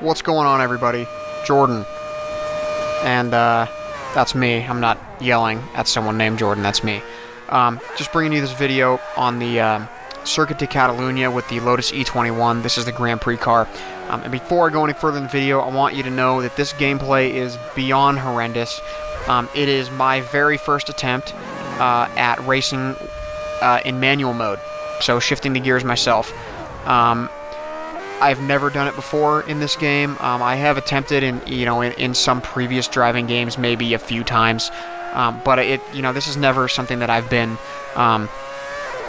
What's going on, everybody? Jordan. And that's me. I'm not yelling at someone named Jordan, that's me. Just bringing you this video on the Circuit de Catalunya with the Lotus E21. This is the Grand Prix car. And before I go any further in the video, I want you to know that this gameplay is beyond horrendous. It is my very first attempt at racing in manual mode, so shifting the gears myself. I've never done it before in this game. I have attempted in some previous driving games, maybe a few times, but this is never something that I've been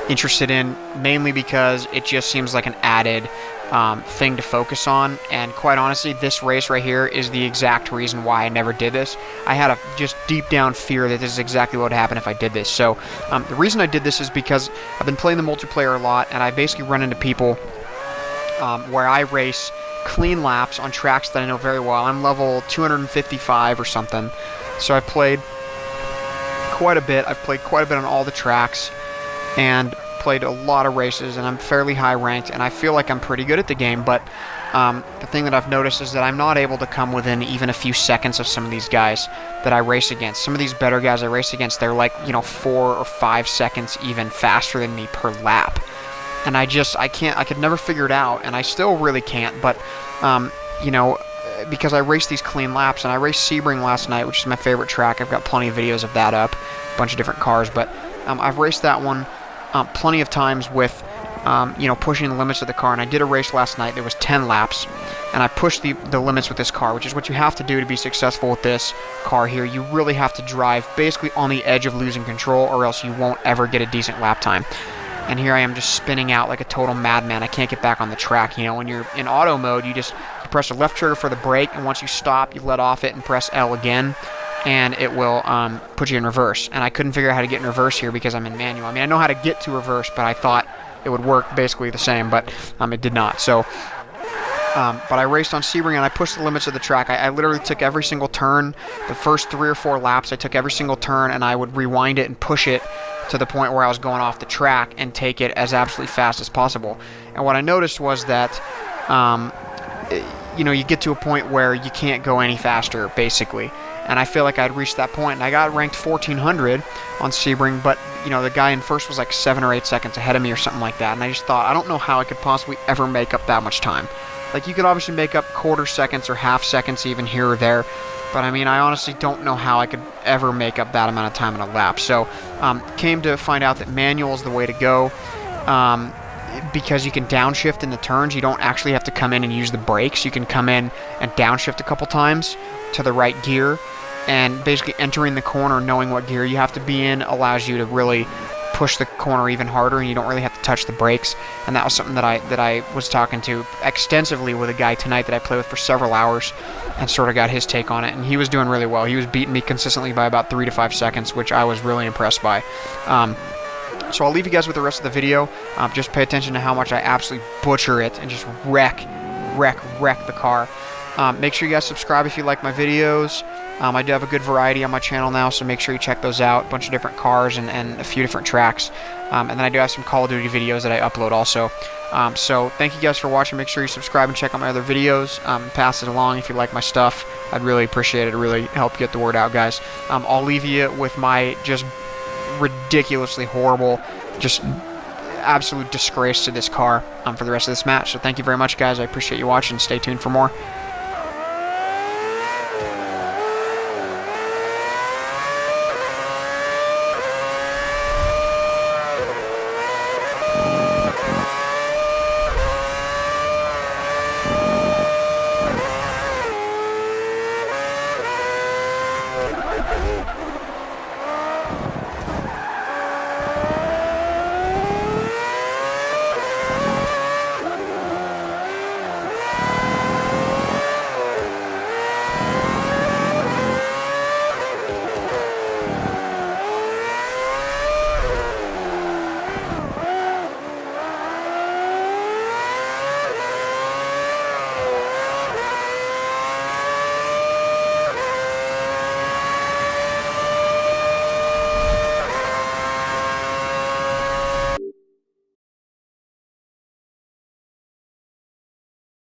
interested in, mainly because it just seems like an added thing to focus on. And quite honestly, this race right here is the exact reason why I never did this. I had a just deep down fear that this is exactly what would happen if I did this. So the reason I did this is because I've been playing the multiplayer a lot, and I basically run into people where I race clean laps on tracks that I know very well. I'm level 255 or something, so I've played quite a bit. I've played quite a bit on all the tracks and played a lot of races, and I'm fairly high ranked, and I feel like I'm pretty good at the game. But the thing that I've noticed is that I'm not able to come within even a few seconds of some of these guys that I race against. Some of these better guys I race against, they're like 4 or 5 seconds even faster than me per lap. And I could never figure it out, and I still really can't, but, because I race these clean laps, and I raced Sebring last night, which is my favorite track. I've got plenty of videos of that up, a bunch of different cars, but I've raced that one plenty of times with, pushing the limits of the car, and I did a race last night. There was 10 laps, and I pushed the limits with this car, which is what you have to do to be successful with this car here. You really have to drive basically on the edge of losing control, or else you won't ever get a decent lap time. And here I am just spinning out like a total madman. I can't get back on the track. When you're in auto mode, you just press the left trigger for the brake, and once you stop, you let off it and press L again, and it will put you in reverse. And I couldn't figure out how to get in reverse here because I'm in manual. I mean, I know how to get to reverse, but I thought it would work basically the same, but it did not. So, but I raced on Sebring, and I pushed the limits of the track. I literally took every single turn. The first 3 or 4 laps, I took every single turn, and I would rewind it and push it to the point where I was going off the track and take it as absolutely fast as possible. And what I noticed was that, you get to a point where you can't go any faster, basically. And I feel like I'd reached that point, and I got ranked 1400 on Sebring, but, the guy in first was like 7 or 8 seconds ahead of me or something like that. And I just thought, I don't know how I could possibly ever make up that much time. Like, you could obviously make up quarter seconds or half seconds even here or there, but I mean, I honestly don't know how I could ever make up that amount of time in a lap. So, came to find out that manual is the way to go, because you can downshift in the turns. You don't actually have to come in and use the brakes. You can come in and downshift a couple times to the right gear, and basically entering the corner, knowing what gear you have to be in, allows you to really push the corner even harder, and you don't really have to touch the brakes. And that was something that I was talking to extensively with a guy tonight that I played with for several hours, and sort of got his take on it, and he was doing really well. He was beating me consistently by about 3 to 5 seconds, which I was really impressed by. So I'll leave you guys with the rest of the video. Just pay attention to how much I absolutely butcher it and just wreck the car. Make sure you guys subscribe if you like my videos. I do have a good variety on my channel now, so make sure you check those out. A bunch of different cars and a few different tracks. And then I do have some Call of Duty videos that I upload also. So thank you guys for watching. Make sure you subscribe and check out my other videos. Pass it along if you like my stuff. I'd really appreciate it. It really help get the word out, guys. I'll leave you with my just ridiculously horrible, just absolute disgrace to this car for the rest of this match. So thank you very much, guys. I appreciate you watching. Stay tuned for more.